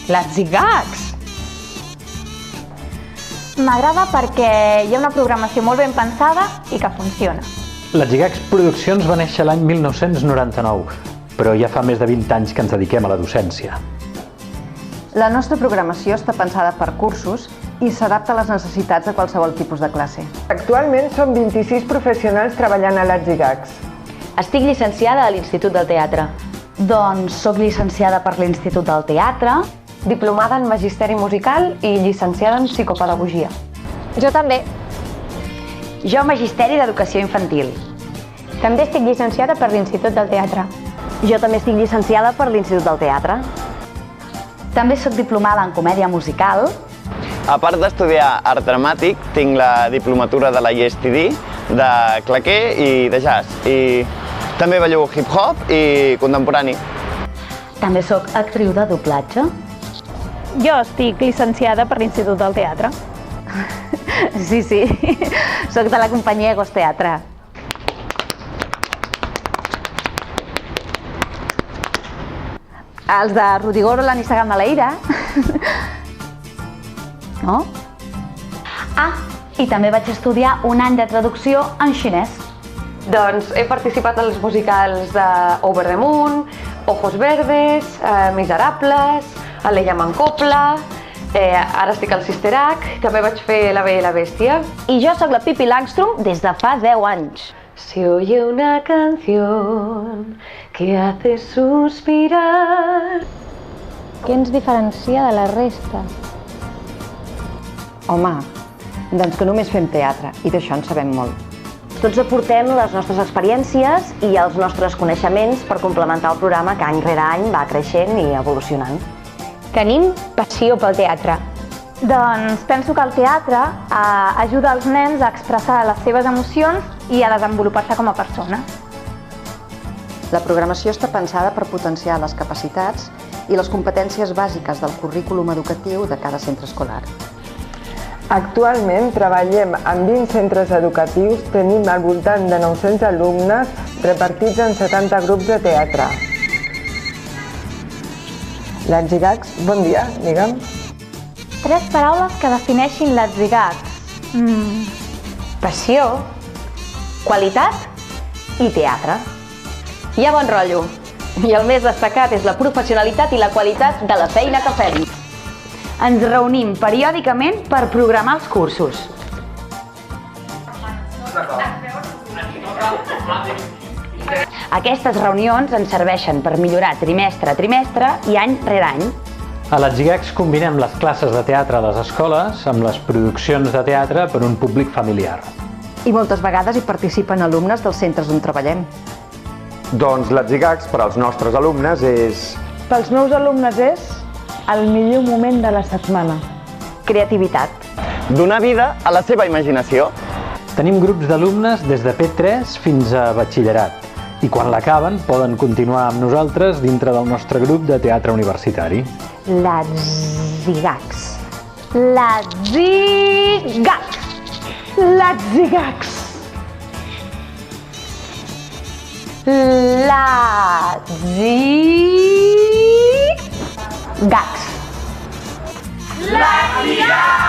Les Zigags! M'agrada perquè hi ha una programació molt ben pensada i que funciona. Les Zigags Produccions va néixer l'any 1999, però ja fa més de 20 anys que ens dediquem a la docència. La nostra programació està pensada per cursos i s'adapta a les necessitats de qualsevol tipus de classe. Actualment som 26 professionals treballant a les Zigags. Estic llicenciada a l'Institut del Teatre. Doncs soc llicenciada per l'Institut del Teatre, Diplomada en Magisteri Musical i llicenciada en Psicopedagogia. Jo també. jo Magisteri d'Educació Infantil. També estic llicenciada per l'Institut del Teatre. Jo també estic llicenciada per l'Institut del Teatre. També soc diplomada en Comèdia Musical. A part d'estudiar art dramàtic, tinc la diplomatura de la ISTD, de claqué i de jazz. I també ballo hip-hop i contemporani. També soc actriu de doblatge. Jo estic llicenciada per l'Institut del Teatre. Sí, soc de la companyia Ghost Teatre. Els de Rudigoro, l'Anissaga Maleïra. No? Ah, i també vaig estudiar un any de traducció en xinès. Doncs he participat en els musicals de Over the Moon, Ojos Verdes, Miserables, Aleia Mancopla, ara estic al Sister Act, també vaig fer La Bella i la Bèstia. I jo sóc la Pippi Langström des de fa 10 anys. Se oye una canción que hace suspirar. Què ens diferencia de la resta? Home, doncs que només fem teatre i d'això en sabem molt. Tots aportem les nostres experiències i els nostres coneixements per complementar el programa que any rere any va creixent i evolucionant. Tenim passió pel teatre. Doncs penso que el teatre ajuda els nens a expressar les seves emocions i a desenvolupar-se com a persona. La programació està pensada per potenciar les capacitats i les competències bàsiques del currículum educatiu de cada centre escolar. Actualment treballem en 20 centres educatius, tenim al voltant de 900 alumnes repartits en 70 grups de teatre. Les Zigags, bon dia, digue'm. 3 paraules que defineixin les Zigags. Passió, qualitat i teatre. Hi ha bon rotllo. I el més destacat és la professionalitat i la qualitat de la feina que fem. Ens reunim periòdicament per programar els cursos. Aquestes reunions ens serveixen per millorar trimestre a trimestre i any rere any. A les Zigags combinem les classes de teatre a les escoles amb les produccions de teatre per un públic familiar. I moltes vegades hi participen alumnes dels centres on treballem. Doncs les Zigags per als nostres alumnes és... Pels meus alumnes és el millor moment de la setmana. Creativitat. Donar vida a la seva imaginació. Tenim grups d'alumnes des de P3 fins a batxillerat i quan l'acaben poden continuar amb nosaltres dintre del nostre grup de teatre universitari. Les Zigags. Les Zigags. Les Zigags. Les Zigags. Les Zigags!